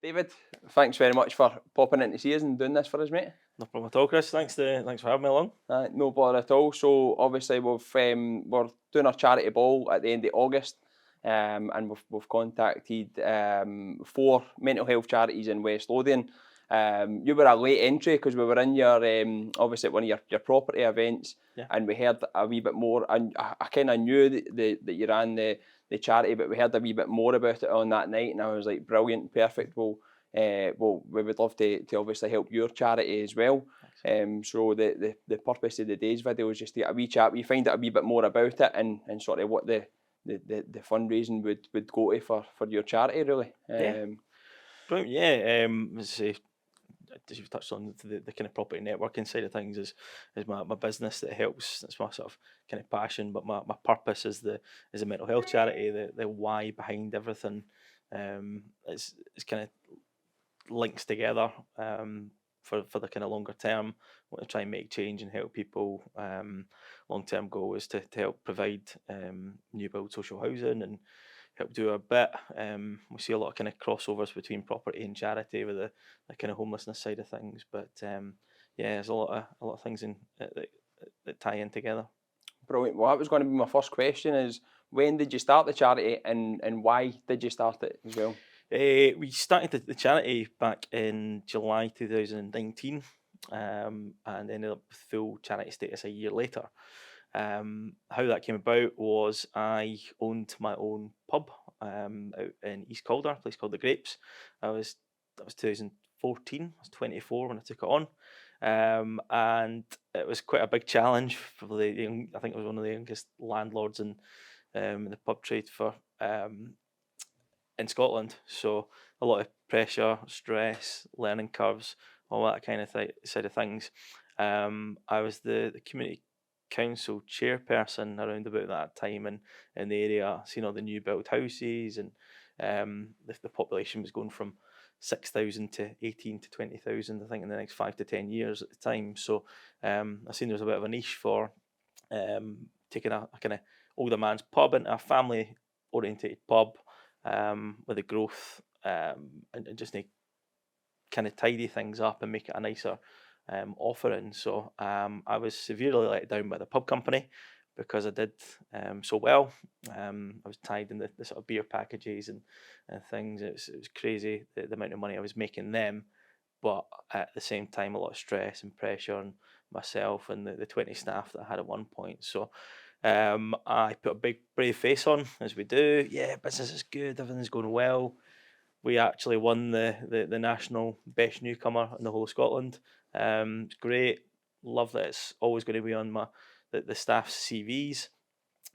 David, thanks very much for popping in to see us and doing this for us, mate. No problem at all, Chris. Thanks for having me along. No bother at all. So obviously we're doing our charity ball at the end of August, and we've contacted 4 mental health charities in West Lothian. You were a late entry because we were in your obviously at one of your property events, Yeah. and we heard a wee bit more. And I kind of knew that you ran the charity, but we heard a wee bit more about it on that night, and I was like, brilliant, perfect. Well, we would love to obviously help your charity as well. So the purpose of the day's video is just to get a wee chat. We find out a wee bit more about it and sort of what the fundraising would go to for your charity, really. Yeah. Brilliant. Yeah. As you've touched on, the kind of property networking side of things is my business that helps. That's my sort of kind of passion, but my purpose is a mental health charity. The why behind everything, is kind of links together, for the kind of longer term. Want to try and make change and help people. Long term goal is to help provide new build social housing and help do a bit. We see a lot of kind of crossovers between property and charity with the kind of homelessness side of things. But yeah, there's a lot of things that tie in together. Brilliant. Well, that was going to be my first question: is when did you start the charity and why did you start it as well? We started the charity back in July 2019, and ended up with full charity status a year later. How that came about was I owned my own pub, out in East Calder, a place called the Grapes. That was 2014. I was 24 when I took it on, and it was quite a big challenge for I think I was one of the youngest landlords in the pub trade for in Scotland. So a lot of pressure, stress, learning curves, all that kind of side of things. I was the community council chairperson around about that time in the area, seeing all the new built houses, and the population was going from 6,000 to 18 to 20,000, I think, in the next 5 to 10 years at the time. So I seen there was a bit of a niche for taking a kind of older man's pub into a family orientated pub, with the growth, and just to kind of tidy things up and make it a nicer offering. So I was severely let down by the pub company because I did so well. I was tied in the sort of beer packages and things. It was crazy the amount of money I was making them, but at the same time a lot of stress and pressure on myself and the 20 staff that I had at one point. So I put a big brave face on, as we do. Yeah, business is good, everything's going well. We actually won the national best newcomer in the whole of Scotland. It's great. Love that it's always going to be on the staff's CVs,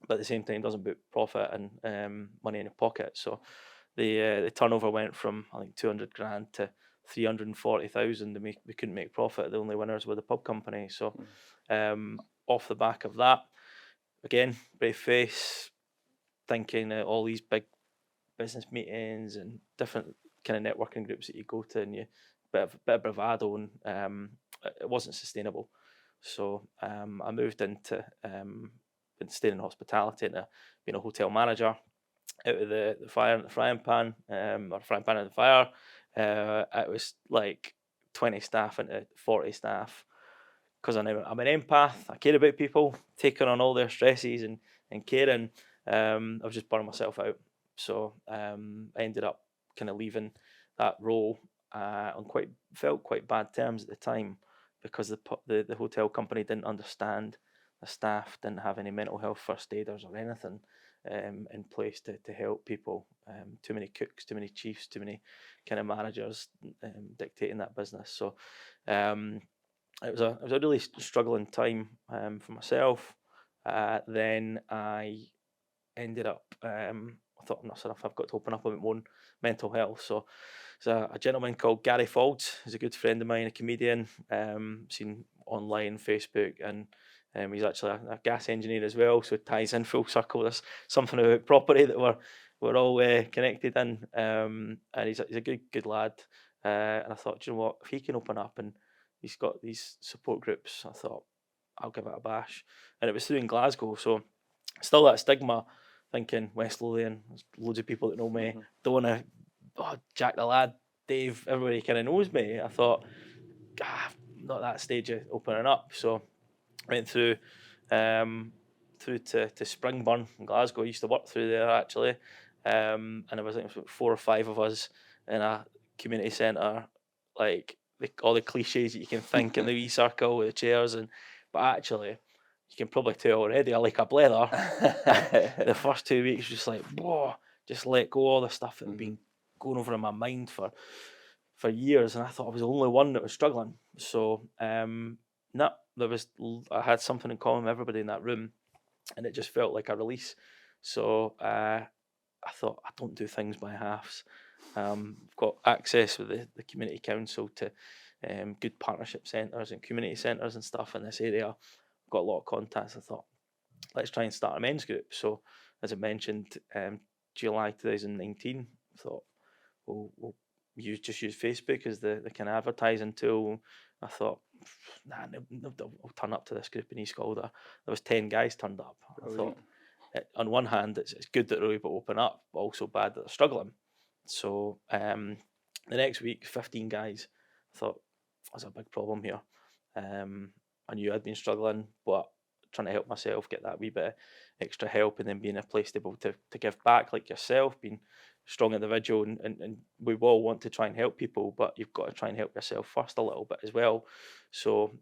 but at the same time doesn't put profit and money in your pocket. So the turnover went from, I think, 200 grand to 340,000, and we couldn't make profit. The only winners were the pub company. So off the back of that, again, brave face, thinking that all these big business meetings and different kind of networking groups that you go to, and you bit of bravado, and it wasn't sustainable. So I moved into been staying in hospitality and being a hotel manager out of the fire and the frying pan, or frying pan and the fire. It was like 20 staff into 40 staff, because I'm an empath. I care about people, taking on all their stresses and caring. I was just burning myself out. So I ended up kind of leaving that role on felt quite bad terms at the time, because the hotel company didn't understand. The staff didn't have any mental health first aiders or anything in place to help people. Too many cooks, too many chiefs, too many kind of managers dictating that business. So it was a really struggling time for myself. Then I ended up, I thought, enough's enough. I've got to open up about my own mental health. So there's a gentleman called Gary Faulds, who's a good friend of mine, a comedian, seen online, Facebook, and he's actually a gas engineer as well. So it ties in full circle. There's something about property that we're all connected in, and he's a good lad. And I thought, "Do you know what? If he can open up, and he's got these support groups," I thought, I'll give it a bash. And it was through in Glasgow, so still that stigma, thinking West Lothian, there's loads of people that know me. Mhm. Don't want to, jack the lad, Dave, everybody kind of knows me. I thought, not that stage of opening up. So went um, through to Springburn in Glasgow. I used to work through there actually, and there was like 4 or 5 of us in a community centre, like all the cliches that you can think in the wee circle with the chairs, but actually you can probably tell already I like a blether. The first 2 weeks just like, whoa, just let go all the stuff that had been going over in my mind for years, and I thought I was the only one that was struggling. So no, I had something in common with everybody in that room, and it just felt like a release. So I thought, I don't do things by halves. I've got access with the community council to good partnership centres and community centres and stuff in this area. I've got a lot of contacts. I thought, let's try and start a men's group. So as I mentioned, July 2019, I thought we'll use Facebook as the kind of advertising tool. I thought, nah, I'll turn up to this group in East Calder. There was 10 guys turned up. I thought, on one hand, it's good that they're able to open up, but also bad that they're struggling. So the next week, 15 guys. I thought, there's a big problem here. I knew I'd been struggling, but trying to help myself get that wee bit of extra help, and then being a place to be able to give back, like yourself, being strong individual, and we all want to try and help people, but you've got to try and help yourself first a little bit as well. So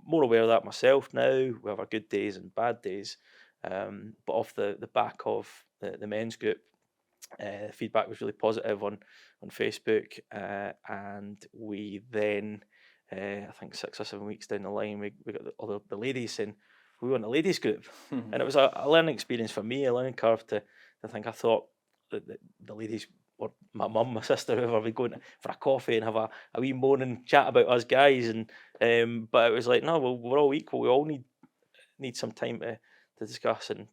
more aware of that myself now. We have our good days and bad days, but off the back of the men's group, feedback was really positive on Facebook, and we then I think 6 or 7 weeks down the line, we got the ladies saying we want a ladies group, and it was a learning experience for me, a learning curve to think. I thought that the ladies, or my mum, my sister, whoever, would go for a coffee and have a wee moan and chat about us guys, and but it was like, no, well, we're all equal. We all need some time to discuss and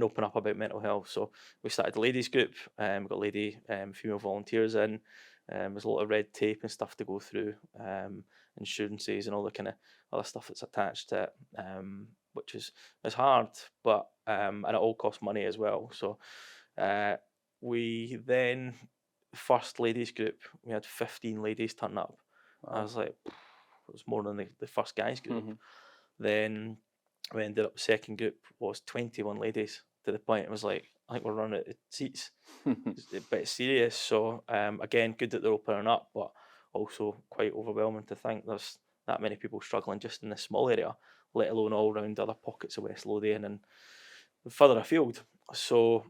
open up about mental health. So we started the ladies group. We've got lady female volunteers in. There's a lot of red tape and stuff to go through, insurances and all the kind of other stuff that's attached to it, which is hard, but and it all costs money as well. So we then, first ladies group, we had 15 ladies turn up. I was like, it was more than the first guys group. Then we ended up, second group was 21 ladies, to the point it was like, I think we're running out of seats. It's a bit serious. So again, good that they're opening up, but also quite overwhelming to think there's that many people struggling just in this small area, let alone all around other pockets of West Lothian and further afield. So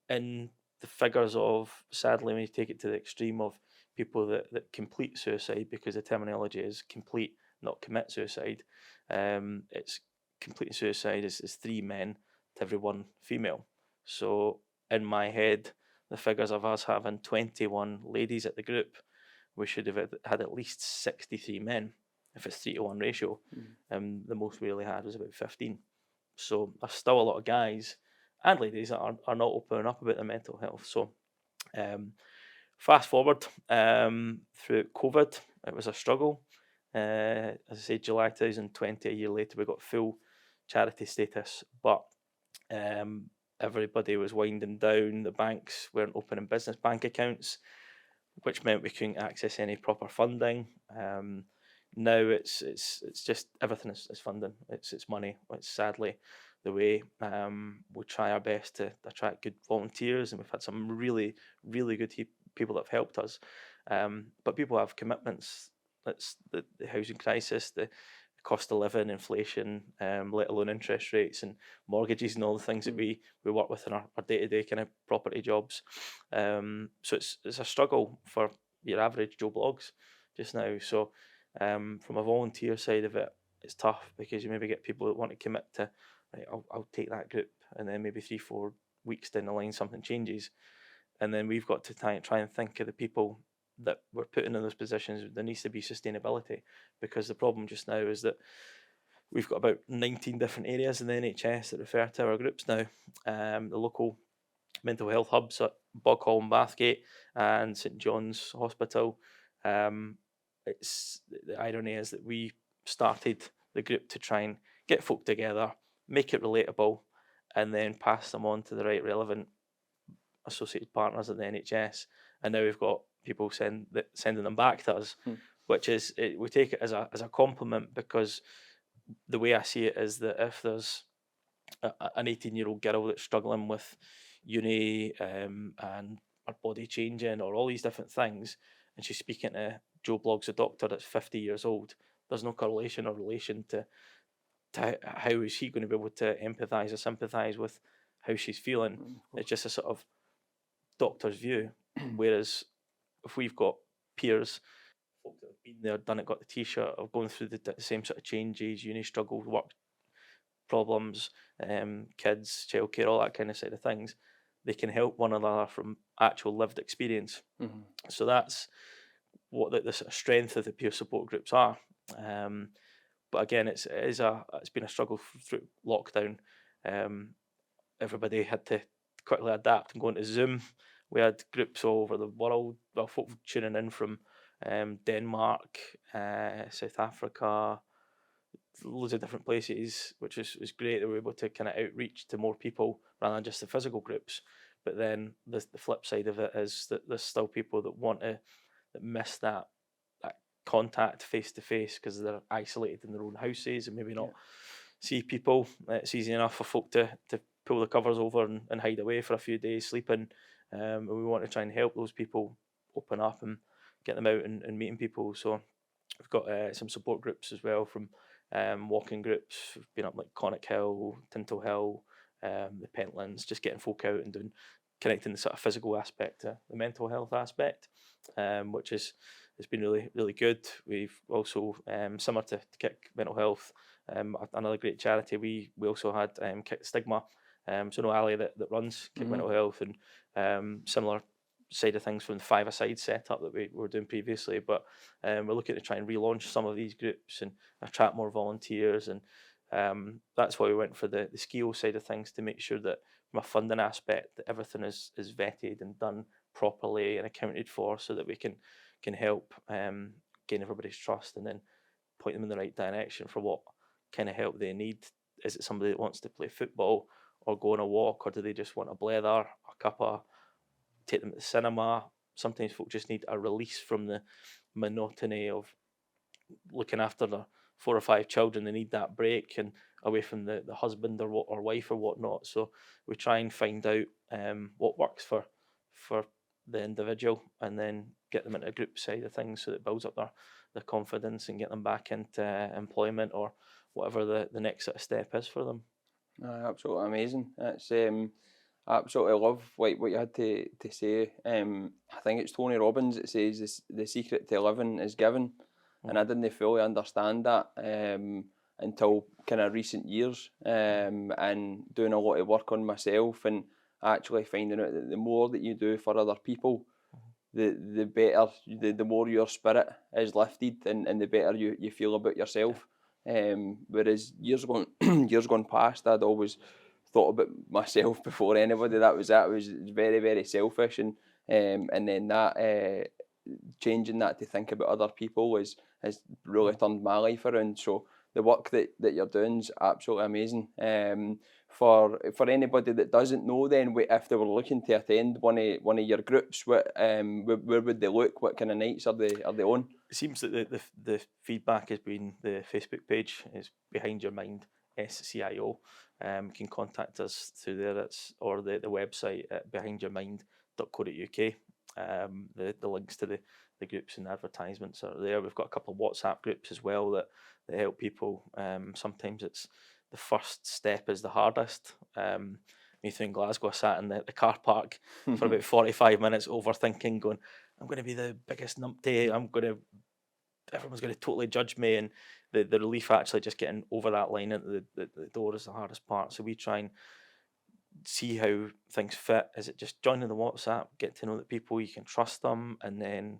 in the figures of, sadly, when you take it to the extreme of people that complete suicide, because the terminology is complete, not commit suicide, it's completing suicide is 3 men to every 1 female. So in my head, the figures of us having 21 ladies at the group, we should have had at least 63 men if it's 3-to-1 ratio. The most we really had was about 15. So there's still a lot of guys and ladies that are not opening up about their mental health. So fast forward through COVID, it was a struggle. As I say, July 2020, a year later, we got full charity status, but everybody was winding down. The banks weren't opening business bank accounts, which meant we couldn't access any proper funding. Now it's just everything is funding. It's money. It's sadly the way. We try our best to attract good volunteers, and we've had some really, really good people that have helped us. But people have commitments. That's the housing crisis, the cost of living, inflation, let alone interest rates and mortgages and all the things that we work with in our day-to-day kind of property jobs. So it's a struggle for your average Joe Blogs just now. So from a volunteer side of it, it's tough, because you maybe get people that want to commit to, right, I'll take that group, and then maybe 3-4 weeks down the line something changes, and then we've got to try and think of the people that we're putting in those positions. There needs to be sustainability, because the problem just now is that we've got about 19 different areas in the NHS that refer to our groups now. The local mental health hubs at Boghall and Bathgate and St John's Hospital. It's the irony is that we started the group to try and get folk together, make it relatable, and then pass them on to the right relevant associated partners at the NHS, and now we've got people sending them back to us, which is we take it as a compliment, because the way I see it is that if there's an 18-year-old girl that's struggling with uni, and her body changing or all these different things, and she's speaking to Joe Bloggs, a doctor that's 50 years old, there's no correlation or relation to how is she going to be able to empathise or sympathise with how she's feeling. It's just a sort of doctor's view. Whereas if we've got peers, folk that have been there, done it, got the t-shirt, of going through the same sort of changes, uni struggles, work problems, kids, childcare, all that kind of side of things, they can help one another from actual lived experience. So that's what the sort of strength of the peer support groups are. But again, it's been a struggle through lockdown. Everybody had to quickly adapt and go into Zoom. We had groups all over the world, well, folk tuning in from Denmark, South Africa, loads of different places, which was great. They were able to kind of outreach to more people rather than just the physical groups. But then the flip side of it is that there's still people that miss that contact face to face, because they're isolated in their own houses and maybe not see people. It's easy enough for folk to pull the covers over and hide away for a few days sleeping. And we want to try and help those people open up and get them out and meeting people. So we've got some support groups as well, from walking groups. We've been up like Conic Hill, Tintle Hill, the Pentlands, just getting folk out and connecting the sort of physical aspect to the mental health aspect, which it's been really, really good. We've also, similar to Kick Mental Health, another great charity, we also had Kick Stigma. So no Ali that runs Kick Mental Health, and similar side of things from the five-a-side setup that we were doing previously. But we're looking to try and relaunch some of these groups and attract more volunteers, and that's why we went for the SKIO side of things, to make sure that from a funding aspect that everything is vetted and done properly and accounted for, so that we can help gain everybody's trust and then point them in the right direction for what kind of help they need. Is it somebody that wants to play football or go on a walk, or do they just want a blether, a cuppa, take them to the cinema? Sometimes folk just need a release from the monotony of looking after their 4 or 5 children. They need that break and away from the husband or wife or whatnot. So we try and find out what works for the individual, and then get them into a group side of things, so that it builds up their confidence and get them back into employment or whatever the next sort of step is for them. Absolutely amazing. It's absolutely love what you had to say. I think it's Tony Robbins that says the secret to living is giving, and I didn't fully understand that until kind of recent years, and doing a lot of work on myself, and actually finding out that the more that you do for other people, the better, the more your spirit is lifted, and the better you feel about yourself. Whereas years gone past, I'd always thought about myself before anybody. That was it. I was very, very selfish, and then that changing that to think about other people has really turned my life around. So the work that you're doing is absolutely amazing. For anybody that doesn't know, then if they were looking to attend one of your groups, where would they look? What kind of nights are they on? It seems that the feedback has been the Facebook page is Behind Your Mind SCIO. Can contact us through there, or the website at behindyourmind.co.uk. The links to the groups and advertisements are there. We've got a couple of WhatsApp groups as well that help people. Sometimes it's the first step is the hardest. Me through in Glasgow, I sat in the car park for about 45 minutes overthinking, going, I'm going to be the biggest numpty, everyone's going to totally judge me, and the relief actually just getting over that line into the door is the hardest part. So we try and see how things fit. Is it just joining the WhatsApp, get to know the people, you can trust them, and then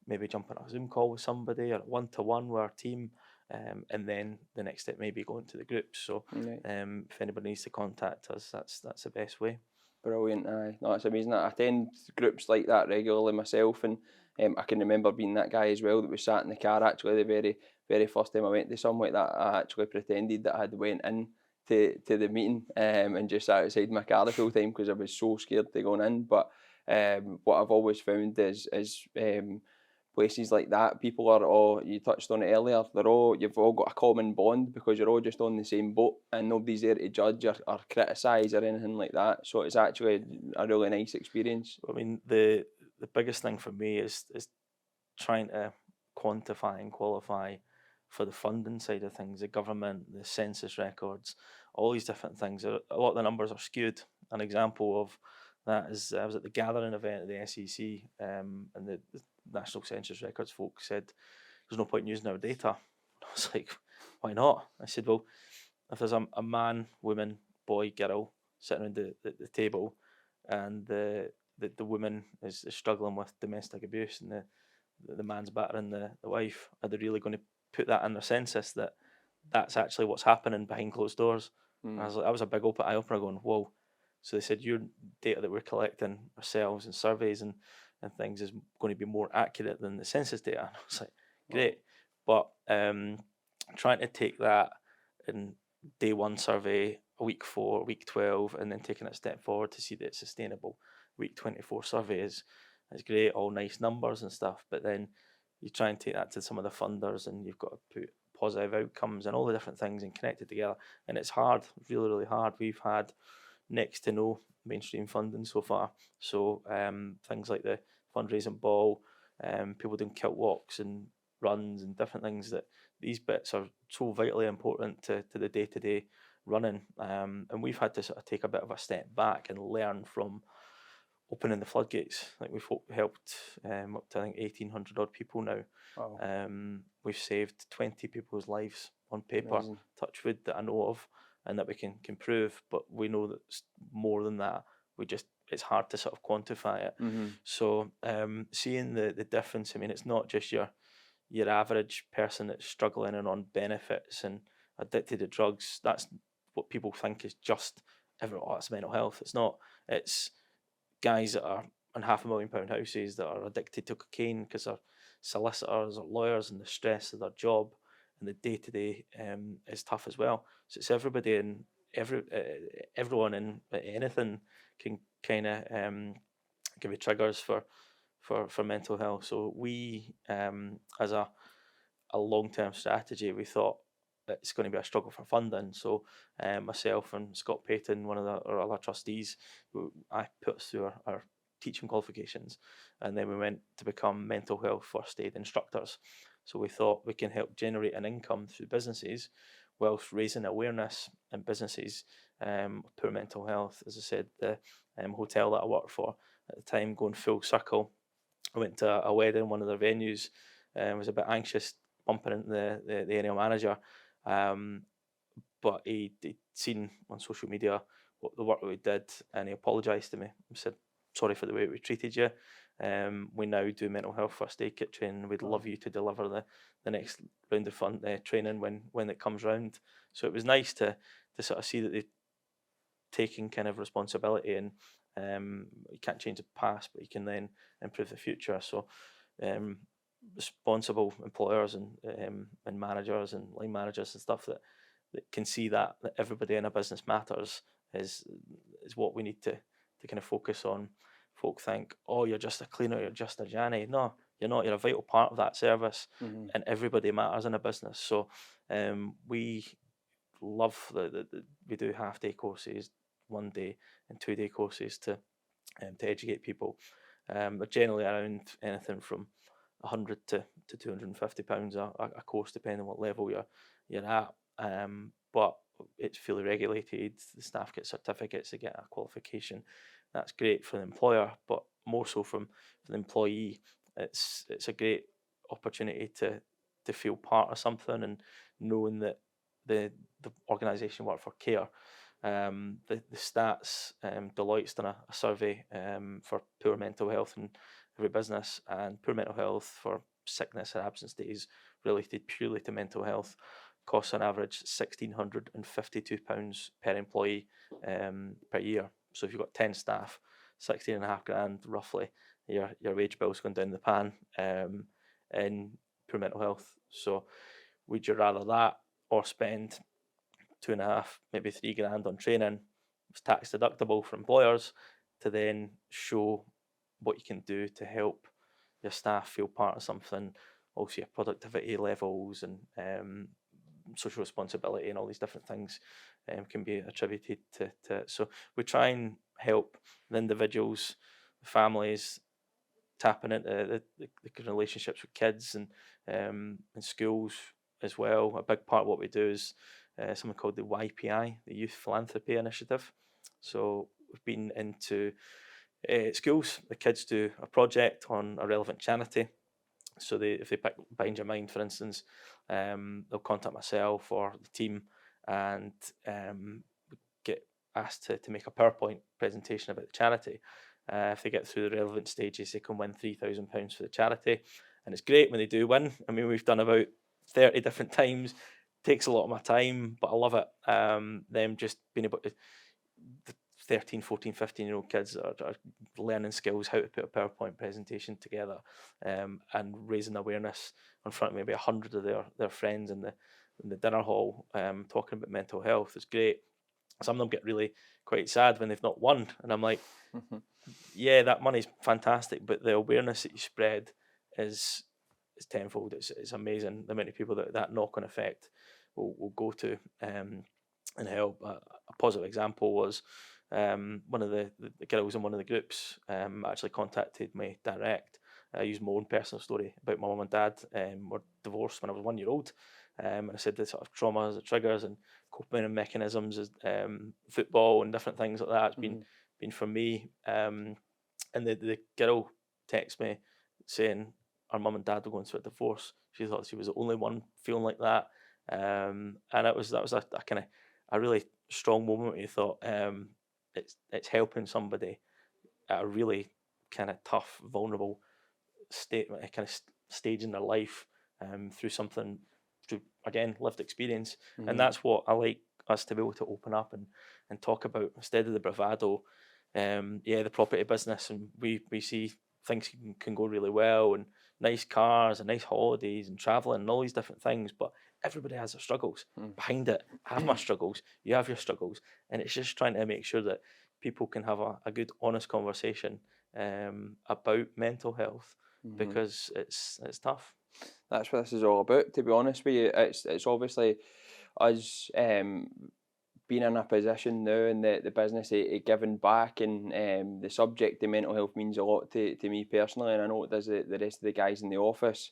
maybe jump on a Zoom call with somebody, or a one-to-one with our team, and then the next step may be going to the groups. So if anybody needs to contact us, that's the best way. Brilliant. No, it's amazing. I attend groups like that regularly myself, and I can remember being that guy as well that was sat in the car. Actually, the very, very first time I went to something like that, I actually pretended that I had went in to the meeting and just sat outside my car the whole time, because I was so scared to go in. But what I've always found is places like that, people are all, you touched on it earlier, you've all got a common bond because you're all just on the same boat and nobody's there to judge or criticise or anything like that. So it's actually a really nice experience. I mean, the biggest thing for me is trying to quantify and qualify for the funding side of things, the government, the census records, all these different things. A lot of the numbers are skewed. An example of that is I was at the gathering event at the SEC, and the National Census Records folks said there's no point in using our data. I was like, why not? I said, well, if there's a man, woman, boy, girl sitting around the table, and the woman is struggling with domestic abuse, and the man's battering the wife, are they really going to put that in their census that that's actually what's happening behind closed doors? And I was like, that was a big eye opener going, whoa. So they said your data that we're collecting ourselves and surveys and things is going to be more accurate than the census data. And I was like, great. But trying to take that in day 1 survey, a week 4, week 12, and then taking it a step forward to see that it's sustainable. Week 24 survey is great, all nice numbers and stuff, but then you try and take that to some of the funders and you've got to put positive outcomes and all the different things and connect it together. And it's hard, really, really hard. We've had next to no mainstream funding so far. So things like the fundraising ball, people doing kilt walks and runs and different things, that these bits are so vitally important to the day-to-day running. And we've had to sort of take a bit of a step back and learn from opening the floodgates. Like we've helped up to I think 1,800 odd people now. Wow. We've saved 20 people's lives on paper, Amazing. touch wood, that I know of, and that we can prove. But we know that it's more than that. It's hard to sort of quantify it. So seeing the difference, I mean, it's not just your average person that's struggling and on benefits and addicted to drugs. That's what people think is just that's mental health. It's not. It's guys that are on £500,000 houses that are addicted to cocaine because they're solicitors or lawyers, and the stress of their job and the day-to-day is tough as well. So it's everybody, and everyone in anything can kind of give you triggers for mental health. So we, as a long-term strategy, we thought it's going to be a struggle for funding. So myself and Scott Payton, one of our other trustees, I put us through our teaching qualifications, and then we went to become mental health first aid instructors. So we thought we can help generate an income through businesses whilst raising awareness in businesses poor mental health. As I said, the hotel that I worked for at the time, going full circle, I went to a wedding, one of their venues, was a bit anxious bumping into the area manager, but he'd seen on social media what the work that we did, and he apologised to me. He said, sorry for the way we treated you. We now do mental health first aid kit training. We'd love you to deliver the next round of fun training when it comes round. So it was nice to sort of see that they've taken kind of responsibility, and you can't change the past, but you can then improve the future. So responsible employers and managers and line managers and stuff that can see that everybody in a business matters is what we need to kind of focus on. Folk think, oh, you're just a cleaner, you're just a Janny. No, you're not. You're a vital part of that service, and everybody matters in a business. So we love we do half-day courses, 1 day and 2 day courses to educate people. They're generally around anything from £100 to £250 a course, depending on what level you're at. But it's fully regulated. The staff get certificates, they get a qualification. That's great for the employer, but more so for the employee. It's a great opportunity to feel part of something, and knowing that the organisation work for care. The stats, Deloitte's done a survey for poor mental health in every business, and poor mental health for sickness and absence days related purely to mental health costs on average £1,652 per employee per year. So if you've got 10 staff, 16.5 grand roughly, your wage bill's going down the pan in poor mental health. So would you rather that or spend 2.5, maybe 3 grand on training? It's tax deductible for employers to then show what you can do to help your staff feel part of something, also your productivity levels and social responsibility and all these different things can be attributed to it. So we try and help the individuals, the families, tapping into the good relationships with kids and schools as well. A big part of what we do is something called the YPI, the Youth Philanthropy Initiative. So we've been into schools. The kids do a project on a relevant charity. So if they pick Behind Your Mind, for instance, they'll contact myself or the team and get asked to make a PowerPoint presentation about the charity. If they get through the relevant stages, they can win £3,000 for the charity. And it's great when they do win. I mean, we've done about 30 different times. Takes a lot of my time, but I love it. Them just being able to, the 13, 14, 15-year-old kids are learning skills, how to put a PowerPoint presentation together, and raising awareness in front of maybe 100 of their friends in the dinner hall, talking about mental health. It's great. Some of them get really quite sad when they've not won, and I'm like, yeah, that money's fantastic, but the awareness that you spread is tenfold. It's amazing the amount of people that knock-on effect will go to and help. A positive example was one of the girls in one of the groups actually contacted me direct. I used my own personal story about my mum and dad were divorced when I was 1 year old. And I said the sort of traumas, the triggers and coping mechanisms as football and different things like that. It's been for me. And the girl texted me saying our mum and dad were going through a divorce. She thought she was the only one feeling like that. And that was a kind of a really strong moment where you thought it's helping somebody at a really kind of tough, vulnerable state, kind of stage in their life through something, through again lived experience. And that's what I like us to be able to open up and talk about instead of the bravado. The property business, and we see things can go really well, and nice cars and nice holidays and traveling and all these different things, but everybody has their struggles behind it. I have my struggles, you have your struggles, and it's just trying to make sure that people can have a good honest conversation about mental health because it's tough. That's what this is all about, to be honest with you. It's obviously us being in a position now in the business of giving back, and the subject of mental health means a lot to me personally, and I know it does the rest of the guys in the office.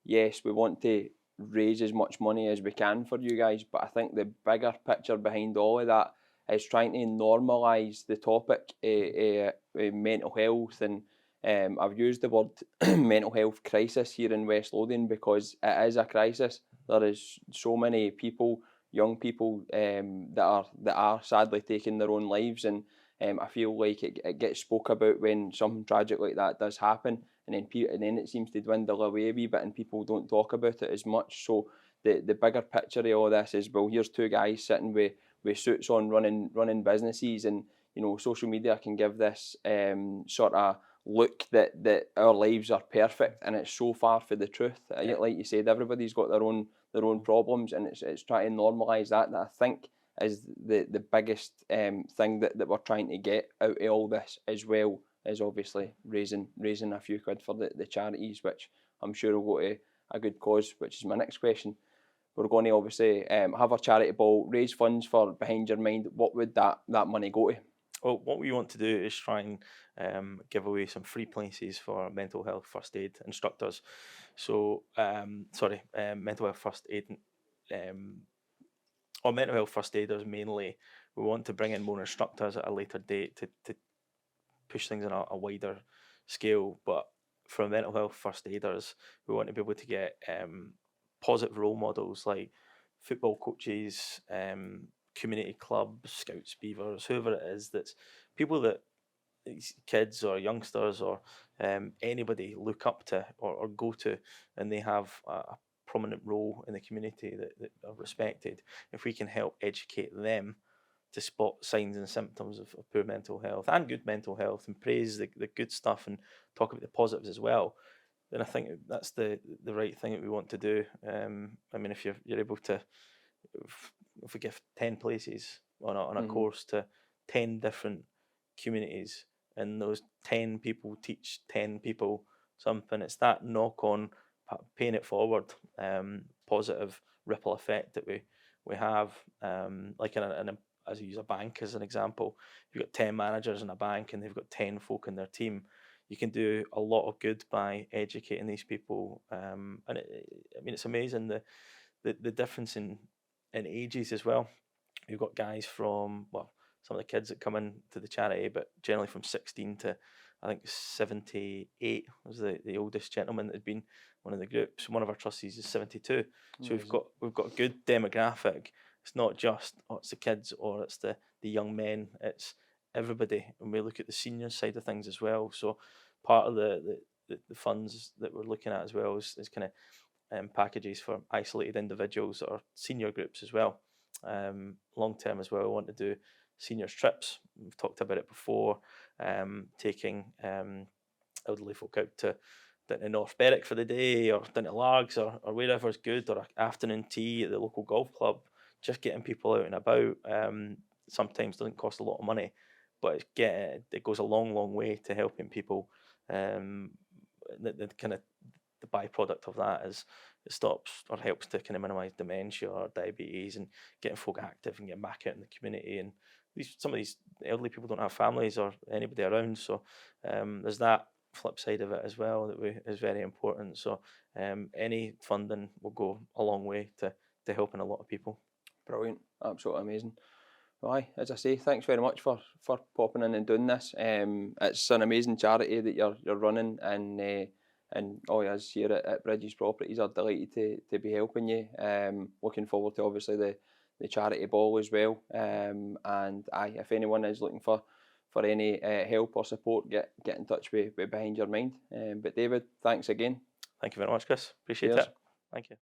Yes, we want to raise as much money as we can for you guys, but I think the bigger picture behind all of that is trying to normalise the topic of mental health. And I've used the word mental health crisis here in West Lothian because it is a crisis. There is so many people, young people, that are sadly taking their own lives, and I feel like it gets spoke about when something tragic like that does happen, and then it seems to dwindle away a wee bit, and people don't talk about it as much. So the bigger picture of all this is, well, here's two guys sitting with suits on, running businesses, and social media can give this sort of look that our lives are perfect, and it's so far from the truth. Like you said, everybody's got their own problems, and it's trying to normalise that I think is the biggest thing that we're trying to get out of all this, as well as obviously raising a few quid for the charities, which I'm sure will go to a good cause, which is my next question. We're going to obviously have a charity ball, raise funds for Behind Your Mind. What would that money go to? Well, what we want to do is try and give away some free places for mental health first aid instructors. So, mental health first aid, or mental health first aiders mainly. We want to bring in more instructors at a later date to push things on a wider scale. But for mental health first aiders, we want to be able to get positive role models like football coaches, community clubs, Scouts, Beavers, whoever it is, that's people that these kids or youngsters or anybody look up to or go to, and they have a prominent role in the community that are respected. If we can help educate them to spot signs and symptoms of poor mental health and good mental health, and praise the good stuff and talk about the positives as well, then I think that's the right thing that we want to do. I mean, if you're able to, if we give 10 places on a course to 10 different communities, and those 10 people teach 10 people something. It's that knock on, paying it forward, positive ripple effect that we have. Like as you use a bank as an example, if you've got 10 managers in a bank and they've got 10 folk in their team, you can do a lot of good by educating these people. And I mean, it's amazing the difference in ages as well. You've got guys from, well, some of the kids that come in to the charity, but generally from 16 to I think 78 was the oldest gentleman that had been one of the groups. One of our trustees is 72. So Amazing. we've got a good demographic. It's not just, oh, it's the kids or it's the young men, it's everybody. And we look at the senior side of things as well. So part of the funds that we're looking at as well is kind of packages for isolated individuals or senior groups as well. Long term as well, we want to do seniors trips. We've talked about it before, taking elderly folk out to North Berwick for the day, or down to Largs, or wherever's good, or an afternoon tea at the local golf club. Just getting people out and about. Sometimes doesn't cost a lot of money, but it goes a long way to helping people. The kind of the byproduct of that is it stops or helps to kind of minimise dementia or diabetes, and getting folk active and getting back out in the community. And some of these elderly people don't have families or anybody around, so there's that flip side of it as well that is very important. So any funding will go a long way to helping a lot of people. Brilliant, absolutely amazing. Well, aye, as I say, thanks very much for popping in and doing this. It's an amazing charity that you're running, and all of us here at Bridges Properties are delighted to be helping you. Looking forward to obviously the charity ball as well. And aye, if anyone is looking for any help or support, get in touch with Behind Your Mind. But David, thanks again. Thank you very much, Chris. Appreciate Cheers. it. Thank you.